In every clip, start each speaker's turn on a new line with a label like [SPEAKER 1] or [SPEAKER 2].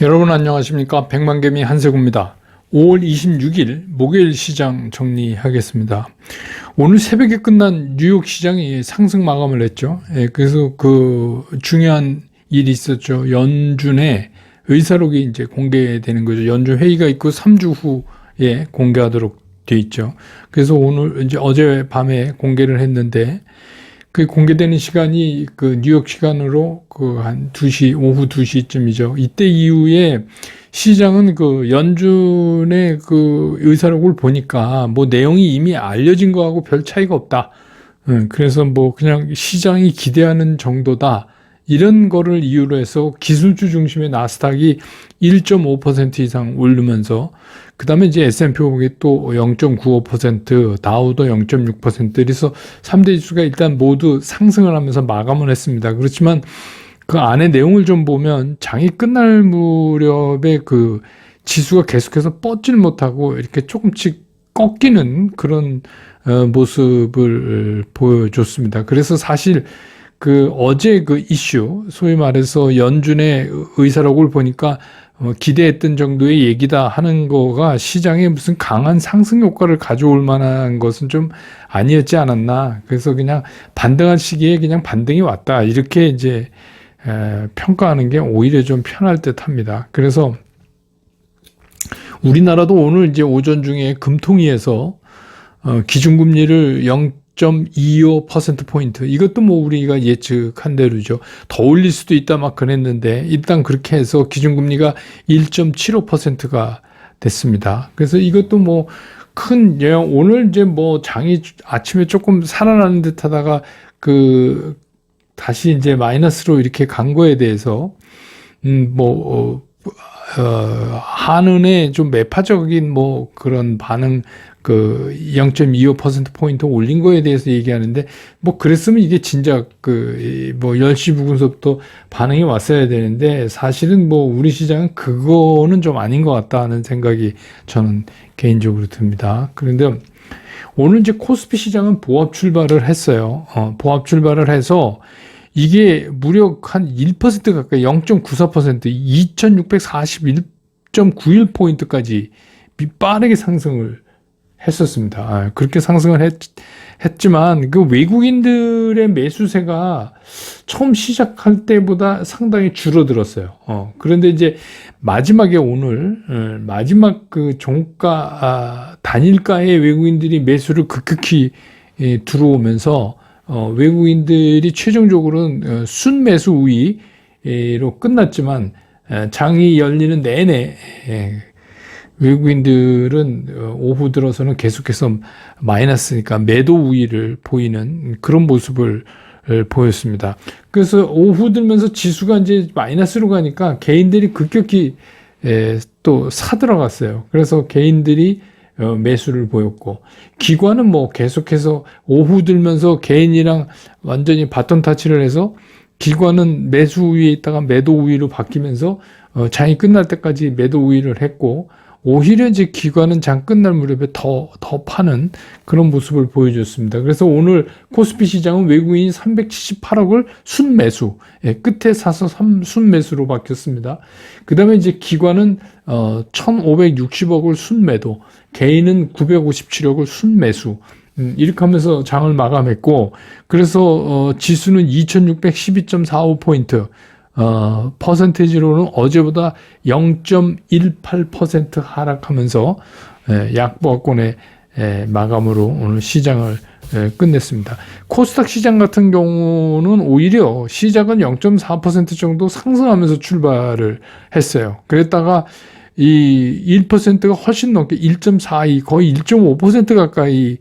[SPEAKER 1] 여러분 안녕하십니까? 백만개미 한세구입니다. 5월 26일 목요일 시장 정리하겠습니다. 오늘 새벽에 끝난 뉴욕 시장이 상승 마감을 했죠. 그래서 그 중요한 일이 있었죠. 연준의 의사록이 이제 공개되는 거죠. 연준 회의가 있고 3주 후에 공개하도록 돼 있죠. 그래서 오늘 이제 어젯밤에 공개를 했는데 그 공개되는 시간이 그 뉴욕 시간으로 그 한 2시, 오후 2시쯤이죠. 이때 이후에 시장은 그 연준의 그 의사록을 보니까 뭐 내용이 이미 알려진 거하고 별 차이가 없다. 그래서 뭐 그냥 시장이 기대하는 정도다. 이런 거를 이유로 해서 기술주 중심의 나스닥이 1.5% 이상 오르면서 그 다음에 이제 S&P 500이 또 0.95%, 다우도 0.6%, 그래서 3대 지수가 일단 모두 상승을 하면서 마감을 했습니다. 그렇지만 그 안에 내용을 좀 보면 장이 끝날 무렵에 그 지수가 계속해서 뻗질 못하고 이렇게 조금씩 꺾이는 그런 모습을 보여줬습니다. 그래서 사실 그 어제 그 이슈, 소위 말해서 연준의 의사록을 보니까 기대했던 정도의 얘기다 하는 거가 시장에 무슨 강한 상승 효과를 가져올 만한 것은 좀 아니었지 않았나. 그래서 그냥 반등할 시기에 그냥 반등이 왔다. 이렇게 이제 평가하는 게 오히려 좀 편할 듯 합니다. 그래서 우리나라도 오늘 이제 오전 중에 금통위에서 기준금리를 0.25%포인트. 이것도 뭐 우리가 예측한 대로죠. 더 올릴 수도 있다 막 그랬는데 일단 그렇게 해서 기준금리가 1.75%가 됐습니다. 그래서 이것도 뭐 큰 영향, 오늘 이제 뭐 장이 아침에 조금 살아나는 듯 하다가 다시 이제 마이너스로 이렇게 간 거에 대해서, 한은의 좀 매파적인 뭐 그런 반응, 그 0.25%포인트 올린 거에 대해서 얘기하는데, 뭐 그랬으면 이게 진작 뭐 10시 부근서부터 반응이 왔어야 되는데, 사실은 뭐 우리 시장은 그거는 좀 아닌 것 같다 하는 생각이 저는 개인적으로 듭니다. 그런데 오늘 이제 코스피 시장은 보합 출발을 했어요. 보합 출발을 해서 이게 무려 한 1% 가까이 0.94% 2641.91포인트까지 빠르게 상승을 했었습니다. 그렇게 상승을 했지만 그 외국인들의 매수세가 처음 시작할 때보다 상당히 줄어들었어요. 그런데 이제 마지막에 오늘 마지막 그 종가 단일가의 외국인들이 매수를 급격히 들어오면서 외국인들이 최종적으로는 순매수 우위로 끝났지만 장이 열리는 내내 외국인들은 오후 들어서는 계속해서 마이너스니까 매도 우위를 보이는 그런 모습을 보였습니다. 그래서 오후 들면서 지수가 이제 마이너스로 가니까 개인들이 급격히 또 사들어갔어요. 그래서 개인들이 매수를 보였고, 기관은 뭐 계속해서 오후 들면서 개인이랑 완전히 바톤 타치를 해서 기관은 매수 우위에 있다가 매도 우위로 바뀌면서 장이 끝날 때까지 매도 우위를 했고, 오히려 이제 기관은 장 끝날 무렵에 더 파는 그런 모습을 보여줬습니다. 그래서 오늘 코스피 시장은 외국인이 378억을 순매수, 끝에 사서 순매수로 바뀌었습니다. 그 다음에 이제 기관은 1560억을 순매도, 개인은 957억을 순매수, 이렇게 하면서 장을 마감했고, 그래서 지수는 2612.45포인트, 퍼센테이지로는 어제보다 0.18% 하락하면서 약보합권의 마감으로 오늘 시장을 끝냈습니다. 코스닥 시장 같은 경우는 오히려 시작은 0.4% 정도 상승하면서 출발을 했어요. 그랬다가 이 1%가 훨씬 넘게 1.42, 거의 1.5% 가까이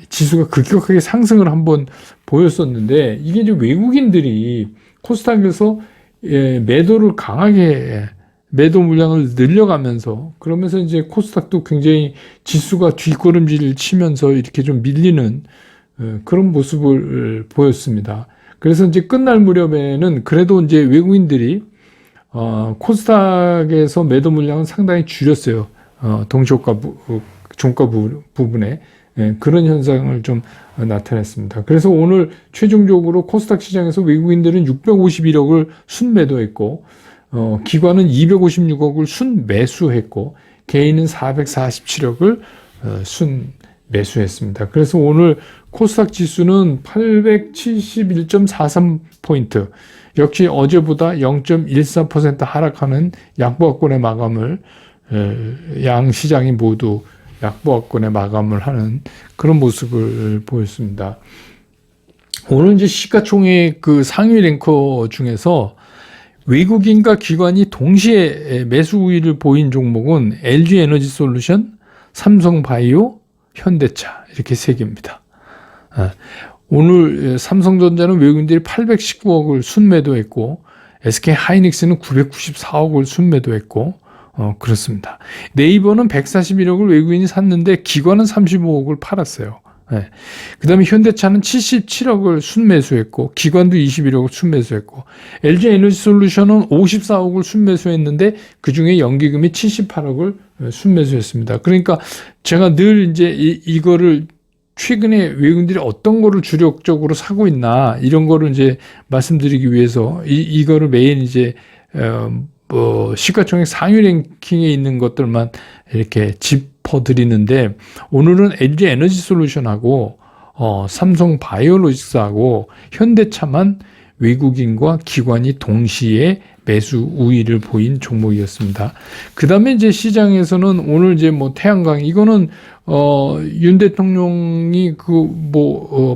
[SPEAKER 1] 지수가 급격하게 상승을 한번 보였었는데, 이게 이제 외국인들이 코스닥에서 매도를 강하게 매도 물량을 늘려가면서, 그러면서 이제 코스닥도 굉장히 지수가 뒷걸음질을 치면서 이렇게 좀 밀리는 그런 모습을 보였습니다. 그래서 이제 끝날 무렵에는 그래도 이제 외국인들이 코스닥에서 매도 물량은 상당히 줄였어요. 동시효과 종가 부분에. 그런 현상을 좀 나타냈습니다. 그래서 오늘 최종적으로 코스닥 시장에서 외국인들은 651억을 순매도했고, 기관은 256억을 순매수했고 개인은 447억을 순매수했습니다. 그래서 오늘 코스닥 지수는 871.43포인트, 역시 어제보다 0.14% 하락하는 약보합권의 마감을, 양 시장이 모두 약보합권의 마감을 하는 그런 모습을 보였습니다. 오늘 이제 시가총액 그 상위 랭커 중에서 외국인과 기관이 동시에 매수 우위를 보인 종목은 LG 에너지 솔루션, 삼성바이오, 현대차 이렇게 세 개입니다. 오늘 삼성전자는 외국인들이 819억을 순매도했고 SK 하이닉스는 994억을 순매도했고 그렇습니다. 네이버는 141억을 외국인이 샀는데 기관은 35억을 팔았어요. 그 다음에 현대차는 77억을 순매수했고 기관도 21억을 순매수했고 LG 에너지 솔루션은 54억을 순매수했는데 그중에 연기금이 78억을 순매수했습니다. 그러니까 제가 늘 이제 이거를 최근에 외국인들이 어떤 거를 주력적으로 사고 있나 이런 거를 이제 말씀드리기 위해서 이거를 매일 이제 시가총액 상위 랭킹에 있는 것들만 이렇게 짚어드리는데 오늘은 LG 에너지 솔루션하고 삼성 바이오로직스하고 현대차만 외국인과 기관이 동시에 매수 우위를 보인 종목이었습니다. 그 다음에 이제 시장에서는 오늘 이제 뭐 태양광 이거는 윤 대통령이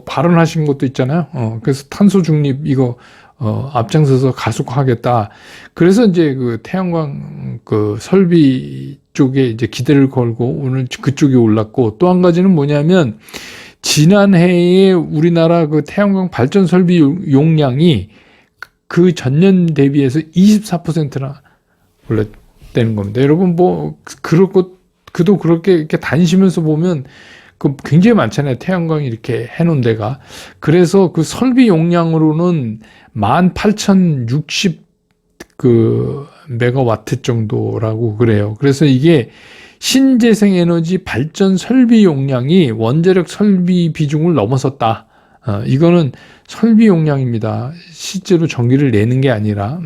[SPEAKER 1] 발언하신 것도 있잖아요. 그래서 탄소 중립 이거 앞장서서 가속화하겠다. 그래서 이제 그 태양광 그 설비 쪽에 이제 기대를 걸고 오늘 그쪽이 올랐고 또 한 가지는 뭐냐면 지난해에 우리나라 그 태양광 발전 설비 용량이 그 전년 대비해서 24%나 올랐다는 겁니다. 여러분 그도 그렇게 이렇게 다니시면서 보면 그 굉장히 많잖아요. 태양광 이렇게 해놓은 데가. 그래서 그 설비 용량으로는 18,060 그 메가와트 정도라고 그래요. 그래서 이게 신재생 에너지 발전 설비 용량이 원자력 설비 비중을 넘어섰다. 이거는 설비 용량입니다. 실제로 전기를 내는 게 아니라.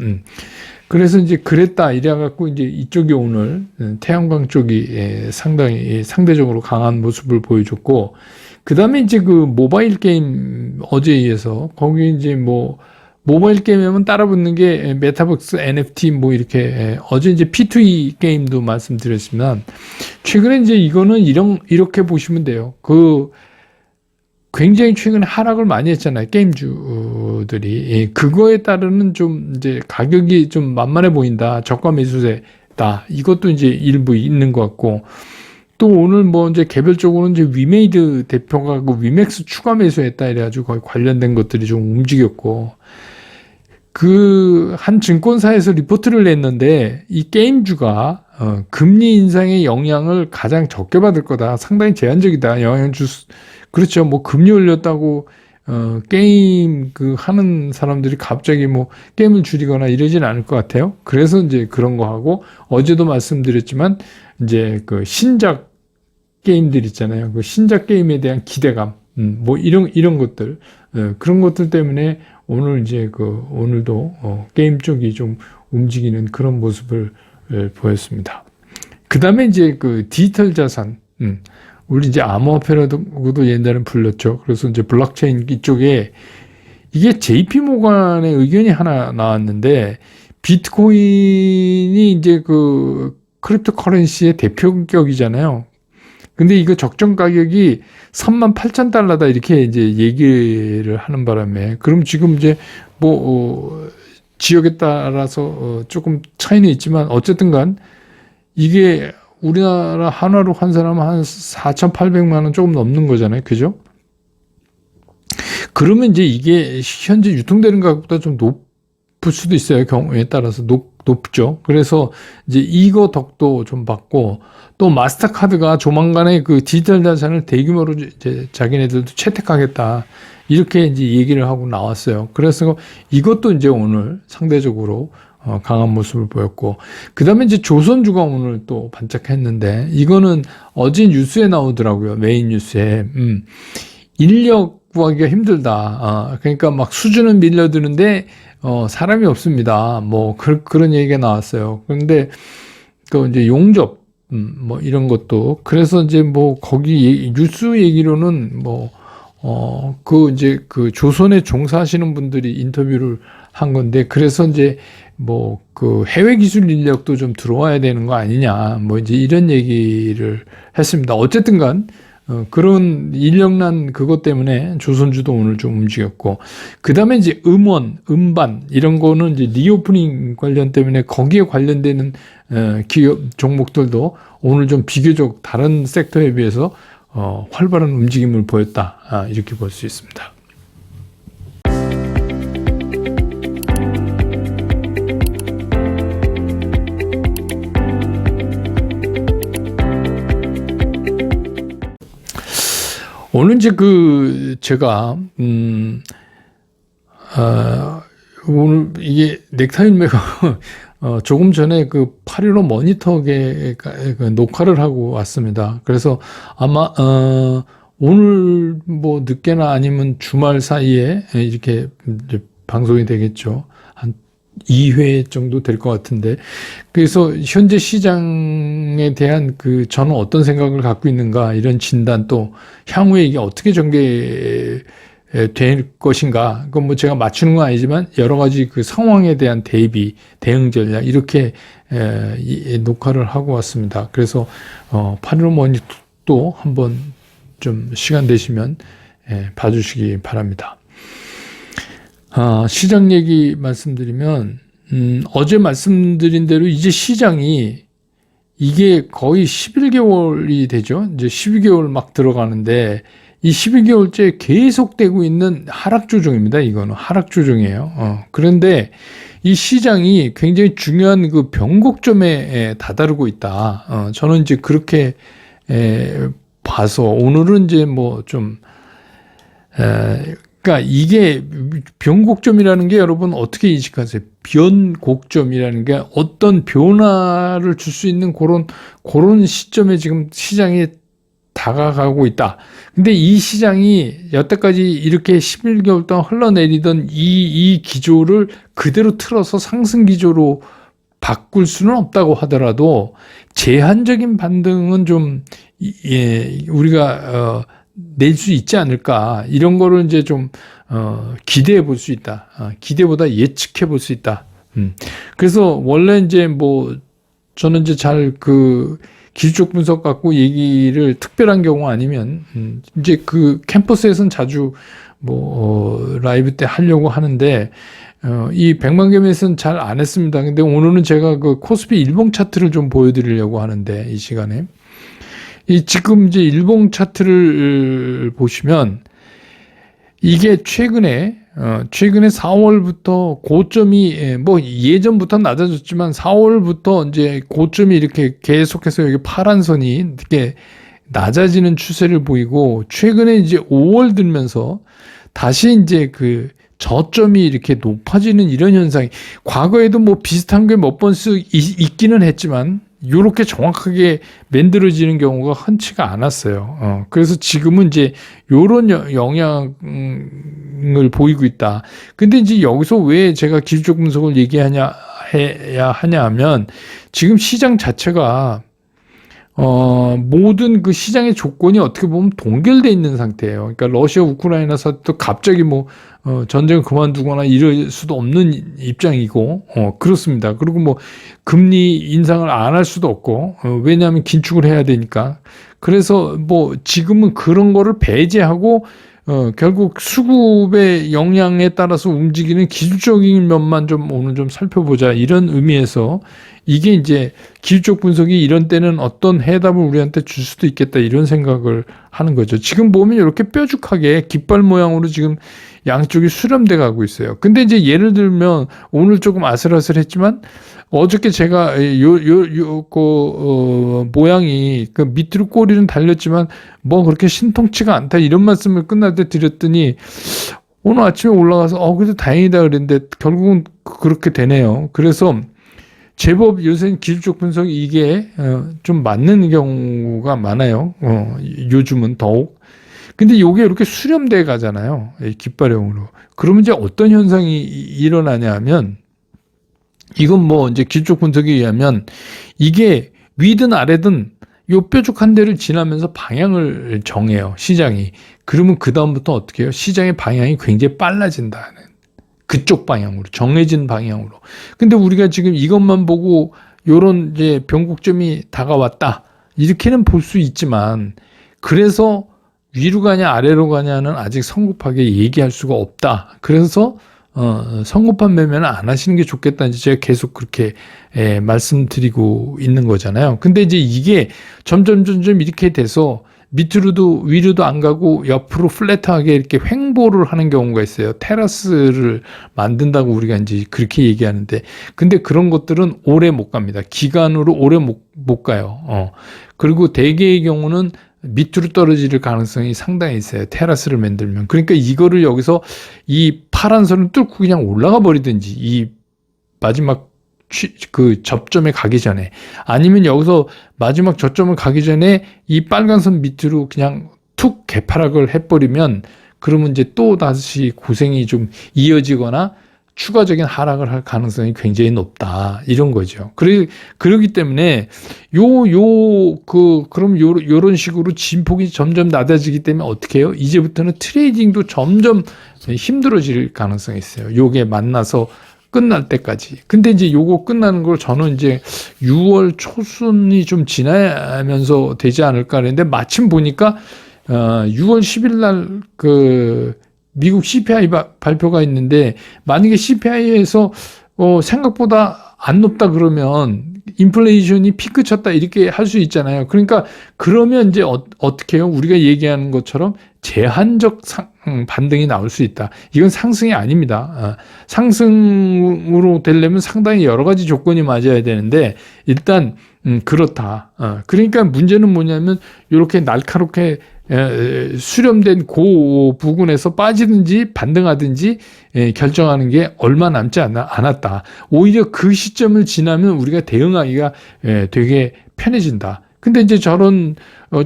[SPEAKER 1] 그래서 이제 그랬다 이래갖고 이제 이쪽이 오늘 태양광 쪽이 상대적으로 강한 모습을 보여줬고, 그 다음에 이제 그 모바일 게임 어제에 의해서 거기 이제 뭐 모바일 게임이면 따라붙는 게 메타버스 NFT 뭐 이렇게 어제 이제 P2E 게임도 말씀드렸지만 최근에 이제 이거는 이렇게 보시면 돼요. 그 굉장히 최근에 하락을 많이 했잖아요. 게임주들이. 그거에 따르는 좀 이제 가격이 좀 만만해 보인다. 저가 매수세다. 이것도 이제 일부 있는 것 같고, 또 오늘 뭐 이제 개별적으로는 이제 위메이드 대표가 그 위맥스 추가 매수했다 이래가지고 거의 관련된 것들이 좀 움직였고, 그 한 증권사에서 리포트를 냈는데 이 게임주가 금리 인상의 영향을 가장 적게 받을 거다. 상당히 제한적이다. 영향을 그렇죠. 뭐 금리 올렸다고 게임 하는 사람들이 갑자기 뭐 게임을 줄이거나 이러진 않을 것 같아요. 그래서 이제 그런 거 하고, 어제도 말씀드렸지만 이제 그 신작 게임들 있잖아요. 그 신작 게임에 대한 기대감, 뭐 이런 것들, 그런 것들 때문에 오늘 이제 오늘도 게임 쪽이 좀 움직이는 그런 모습을 보였습니다. 그 다음에 이제 그 디지털 자산, 우리 이제 암호화폐라고도 옛날엔 불렀죠. 그래서 이제 블록체인 이쪽에 이게 JP 모간의 의견이 하나 나왔는데, 비트코인이 이제 그 크립토 커런시의 대표격이잖아요. 근데 이거 적정 가격이 38,000달러다 이렇게 이제 얘기를 하는 바람에, 그럼 지금 이제 뭐 지역에 따라서 조금 차이는 있지만 어쨌든 간 이게 우리나라 한화로 환산하면 한 4,800만 원 조금 넘는 거잖아요. 그죠? 그러면 이제 이게 현재 유통되는 가격보다 좀 높을 수도 있어요. 경우에 따라서 높죠. 그래서 이제 이거 덕도 좀 받고, 또 마스터카드가 조만간에 그 디지털 자산을 대규모로 이제 자기네들도 채택하겠다. 이렇게 이제 얘기를 하고 나왔어요. 그래서 이것도 이제 오늘 상대적으로 강한 모습을 보였고, 그 다음에 이제 조선주가 오늘 또 반짝했는데, 이거는 어제 뉴스에 나오더라고요. 메인 뉴스에. 인력 구하기가 힘들다. 그러니까 막 수주는 밀려드는데, 사람이 없습니다. 뭐 그런 얘기가 나왔어요. 그런데 또 이제 용접 뭐 이런 것도 그래서 이제 뭐 거기 뉴스 얘기로는 뭐 그 이제 그 조선에 종사하시는 분들이 인터뷰를 한 건데 그래서 이제 뭐 그 해외 기술 인력도 좀 들어와야 되는 거 아니냐 뭐 이제 이런 얘기를 했습니다. 어쨌든 간 그런 인력난 그것 때문에 조선주도 오늘 좀 움직였고 그 다음에 이제 음반 이런 거는 이제 리오프닝 관련 때문에 거기에 관련되는 기업 종목들도 오늘 좀 비교적 다른 섹터에 비해서 활발한 움직임을 보였다 이렇게 볼 수 있습니다. 오늘 이제 제가 오늘 이게 넥타일매가 조금 전에 8.15 모니터계 녹화를 하고 왔습니다. 그래서 아마 오늘 뭐 늦게나 아니면 주말 사이에 이렇게 이제 방송이 되겠죠. 한 2회 정도 될 것 같은데 그래서 현재 시장에 대한 저는 어떤 생각을 갖고 있는가 이런 진단 또 향후에 이게 어떻게 전개될 것인가 그건 뭐 제가 맞추는 건 아니지만 여러 가지 상황에 대한 대비 대응 전략 이렇게 녹화를 하고 왔습니다. 그래서 8.15 모니터도 한번 좀 시간 되시면 봐주시기 바랍니다. 시장 얘기 말씀드리면, 어제 말씀드린 대로 이제 시장이 이게 거의 11개월이 되죠. 이제 12개월 막 들어가는데, 이 12개월째 계속되고 있는 하락 조정입니다. 이거는 하락 조정이에요. 그런데 이 시장이 굉장히 중요한 변곡점에 다다르고 있다. 저는 이제 그렇게 봐서 오늘은 이제 뭐 좀, 그러니까 이게 변곡점이라는 게 여러분 어떻게 인식하세요? 변곡점이라는 게 어떤 변화를 줄 수 있는 그런 시점에 지금 시장이 다가가고 있다. 근데 이 시장이 여태까지 이렇게 11개월 동안 흘러내리던 이 기조를 그대로 틀어서 상승 기조로 바꿀 수는 없다고 하더라도 제한적인 반등은 좀 우리가 낼 수 있지 않을까 이런 거를 이제 좀 기대해 볼 수 있다. 기대보다 예측해 볼 수 있다. 그래서 원래 이제 뭐 저는 이제 잘 기술적 분석 갖고 얘기를 특별한 경우 아니면 이제 캠퍼스에서는 자주 뭐 라이브 때 하려고 하는데 이 백만개미에서는 잘 안 했습니다. 근데 오늘은 제가 코스피 일봉 차트를 좀 보여드리려고 하는데 이 시간에 지금 이제 일봉 차트를 보시면 이게 최근에 4월부터 고점이 뭐 예전부터 낮아졌지만 4월부터 이제 고점이 이렇게 계속해서 여기 파란 선이 이렇게 낮아지는 추세를 보이고 최근에 이제 5월 들면서 다시 이제 저점이 이렇게 높아지는 이런 현상이 과거에도 뭐 비슷한 게 몇 번씩 있기는 했지만 요렇게 정확하게 만들어지는 경우가 흔치가 않았어요. 그래서 지금은 이제 요런 영향을 보이고 있다. 근데 이제 여기서 왜 제가 기술적 분석을 해야 하냐 하면 지금 시장 자체가 모든 시장의 조건이 어떻게 보면 동결돼 있는 상태예요. 그러니까 러시아 우크라이나 사태도 갑자기 뭐 전쟁을 그만두거나 이럴 수도 없는 입장이고 그렇습니다. 그리고 뭐 금리 인상을 안 할 수도 없고 왜냐하면 긴축을 해야 되니까. 그래서 뭐 지금은 그런 거를 배제하고 결국 수급의 영향에 따라서 움직이는 기술적인 면만 좀 오늘 좀 살펴보자 이런 의미에서 이게 이제 기술적 분석이 이런 때는 어떤 해답을 우리한테 줄 수도 있겠다 이런 생각을 하는 거죠. 지금 보면 이렇게 뾰족하게 깃발 모양으로 지금 양쪽이 수렴돼 가고 있어요. 근데 이제 예를 들면 오늘 조금 아슬아슬했지만 어저께 제가 모양이 밑으로 꼬리는 달렸지만 뭐 그렇게 신통치가 않다 이런 말씀을 끝날 때 드렸더니 오늘 아침에 올라가서 그래도 다행이다 그랬는데 결국은 그렇게 되네요. 그래서 제법 요새는 기술적 분석이 이게 좀 맞는 경우가 많아요. 요즘은 더욱. 근데 요게 이렇게 수렴돼 가잖아요. 이 깃발형으로. 그러면 이제 어떤 현상이 일어나냐 하면, 이건 뭐 이제 기초 분석에 의하면 이게 위든 아래든 요 뾰족한 데를 지나면서 방향을 정해요, 시장이. 그러면 그다음부터 어떻게 해요? 시장의 방향이 굉장히 빨라진다는. 그쪽 방향으로, 정해진 방향으로. 근데 우리가 지금 이것만 보고 요런 이제 변곡점이 다가왔다, 이렇게는 볼 수 있지만, 그래서 위로 가냐 아래로 가냐는 아직 성급하게 얘기할 수가 없다. 그래서 성급한 매매는 안 하시는 게 좋겠다는 제가 계속 그렇게 말씀드리고 있는 거잖아요. 근데 이제 이게 점점 이렇게 돼서 밑으로도 위로도 안 가고 옆으로 플랫하게 이렇게 횡보를 하는 경우가 있어요. 테라스를 만든다고 우리가 이제 그렇게 얘기하는데, 근데 그런 것들은 오래 못 갑니다. 기간으로 오래 못 가요. 그리고 대개의 경우는 밑으로 떨어질 가능성이 상당히 있어요. 테라스를 만들면. 그러니까 이거를 여기서 이 파란 선을 뚫고 그냥 올라가 버리든지, 이 마지막 그 접점에 가기 전에, 아니면 여기서 마지막 저점을 가기 전에 이 빨간 선 밑으로 그냥 툭 개파락을 해버리면, 그러면 이제 또 다시 고생이 좀 이어지거나 추가적인 하락을 할 가능성이 굉장히 높다, 이런 거죠. 그러기 때문에 그럼 요런 식으로 진폭이 점점 낮아지기 때문에 어떻게 해요? 이제부터는 트레이딩도 점점 힘들어질 가능성이 있어요. 요게 만나서 끝날 때까지. 근데 이제 요거 끝나는 걸 저는 이제 6월 초순이 좀 지나면서 되지 않을까 그랬는데, 마침 보니까 6월 10일 날 미국 CPI 발표가 있는데, 만약에 CPI에서 생각보다 안 높다 그러면 인플레이션이 피크 쳤다, 이렇게 할 수 있잖아요. 그러니까 그러면 이제 어떻게 해요? 우리가 얘기하는 것처럼 제한적 반등이 나올 수 있다. 이건 상승이 아닙니다. 상승으로 되려면 상당히 여러 가지 조건이 맞아야 되는데, 일단 그렇다. 그러니까 문제는 뭐냐면, 이렇게 날카롭게 수렴된 그 부근에서 빠지든지 반등하든지 결정하는 게 얼마 남지 않았다. 오히려 그 시점을 지나면 우리가 대응하기가 되게 편해진다. 근데 이제 저런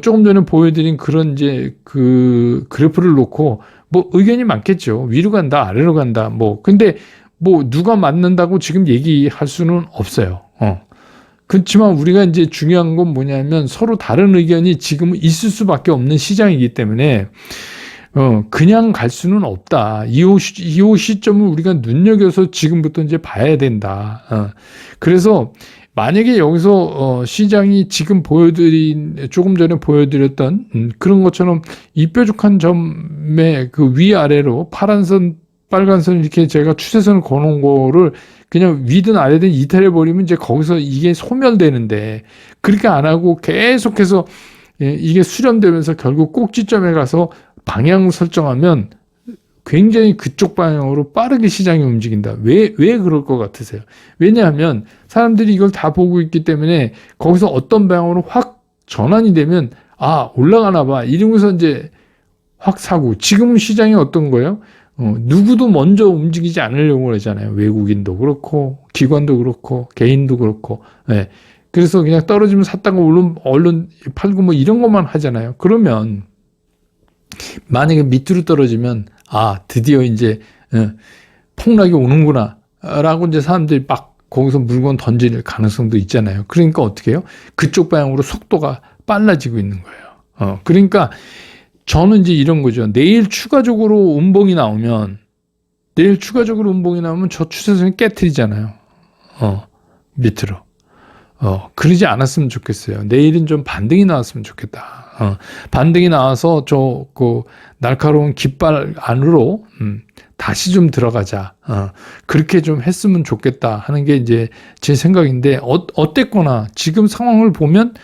[SPEAKER 1] 조금 전에 보여드린 그런 이제 그 그래프를 놓고 뭐 의견이 많겠죠. 위로 간다, 아래로 간다. 근데 누가 맞는다고 지금 얘기할 수는 없어요. 그렇지만 우리가 이제 중요한 건 뭐냐면, 서로 다른 의견이 지금은 있을 수밖에 없는 시장이기 때문에 그냥 갈 수는 없다. 이 시점을 우리가 눈여겨서 지금부터 이제 봐야 된다. 그래서 만약에 여기서 시장이 지금 조금 전에 보여드렸던 그런 것처럼 이 뾰족한 점의 그 위아래로 파란 선, 빨간 선, 이렇게 제가 추세선을 거놓은 거를 그냥 위든 아래든 이탈해버리면 이제 거기서 이게 소멸되는데, 그렇게 안 하고 계속해서 이게 수렴되면서 결국 꼭지점에 가서 방향을 설정하면 굉장히 그쪽 방향으로 빠르게 시장이 움직인다. 왜 그럴 것 같으세요? 왜냐하면 사람들이 이걸 다 보고 있기 때문에 거기서 어떤 방향으로 확 전환이 되면, 올라가나 봐, 이러면서 이제 확 사고. 지금은 시장이 어떤 거예요? 누구도 먼저 움직이지 않으려고 그러잖아요. 외국인도 그렇고, 기관도 그렇고, 개인도 그렇고. 네. 그래서 그냥 떨어지면 샀다가 얼른 팔고 뭐 이런 것만 하잖아요. 그러면 만약에 밑으로 떨어지면, 드디어 이제 폭락이 오는구나 라고 이제 사람들이 막 거기서 물건 던질 가능성도 있잖아요. 그러니까 어떻게 해요? 그쪽 방향으로 속도가 빨라지고 있는 거예요. 그러니까 저는 이제 이런 거죠. 내일 추가적으로 음봉이 나오면 저 추세선이 깨트리잖아요. 밑으로. 그러지 않았으면 좋겠어요. 내일은 좀 반등이 나왔으면 좋겠다. 반등이 나와서 날카로운 깃발 안으로 다시 좀 들어가자. 그렇게 좀 했으면 좋겠다 하는 게 이제 제 생각인데, 어땠거나 지금 상황을 보면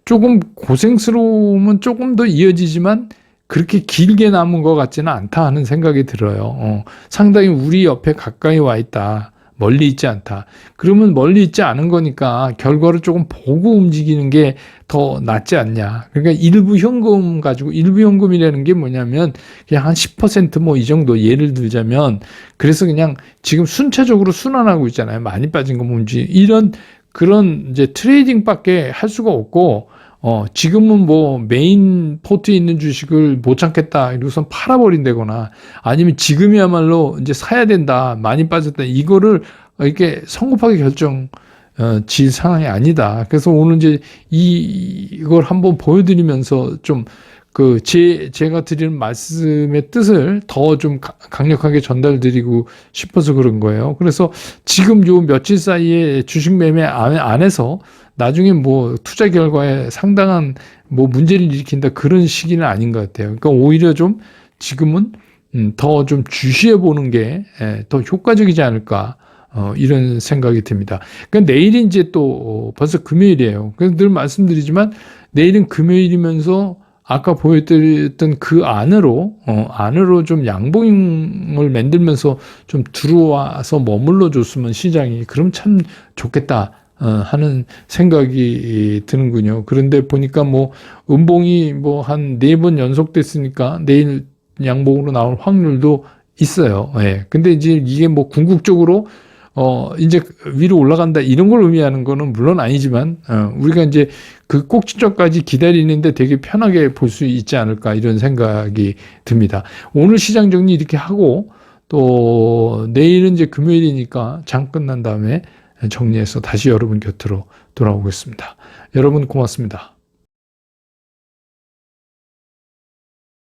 [SPEAKER 1] 조금 고생스러움은 조금 더 이어지지만 그렇게 길게 남은 것 같지는 않다 하는 생각이 들어요. 상당히 우리 옆에 가까이 와 있다. 멀리 있지 않다. 그러면 멀리 있지 않은 거니까 결과를 조금 보고 움직이는 게 더 낫지 않냐. 그러니까 일부 현금이라는 게 뭐냐면 그냥 한 10% 뭐 이 정도, 예를 들자면, 그래서 그냥 지금 순차적으로 순환하고 있잖아요. 많이 빠진 거 뭔지. 그런 이제 트레이딩밖에 할 수가 없고, 지금은 뭐 메인 포트에 있는 주식을 못 참겠다 이러고선 팔아버린다거나 아니면 지금이야말로 이제 사야 된다 많이 빠졌다 이거를 이렇게 성급하게 질 상황이 아니다. 그래서 오늘 이제 이걸 한번 보여드리면서 좀 제가 드리는 말씀의 뜻을 더 좀 강력하게 전달드리고 싶어서 그런 거예요. 그래서 지금 요 며칠 사이에 주식 매매 안에서 나중에 뭐 투자 결과에 상당한 뭐 문제를 일으킨다 그런 시기는 아닌 것 같아요. 그러니까 오히려 좀 지금은 더 좀 주시해 보는 게 더 효과적이지 않을까. 이런 생각이 듭니다. 그러니까 내일이 이제 또 벌써 금요일이에요. 그래서 늘 말씀드리지만 내일은 금요일이면서 아까 보여드렸던 그 안으로 좀 양봉을 만들면서 좀 들어와서 머물러 줬으면 시장이 그럼 참 좋겠다. 하는 생각이 드는군요. 그런데 보니까 뭐 음봉이 뭐 한 4번 연속됐으니까 내일 양봉으로 나올 확률도 있어요. 예. 근데 이제 이게 뭐 궁극적으로 이제 위로 올라간다 이런 걸 의미하는 거는 물론 아니지만 우리가 이제 그 꼭지점까지 기다리는데 되게 편하게 볼 수 있지 않을까 이런 생각이 듭니다. 오늘 시장 정리 이렇게 하고 또 내일은 이제 금요일이니까 장 끝난 다음에 정리해서 다시 여러분 곁으로 돌아오겠습니다. 여러분 고맙습니다.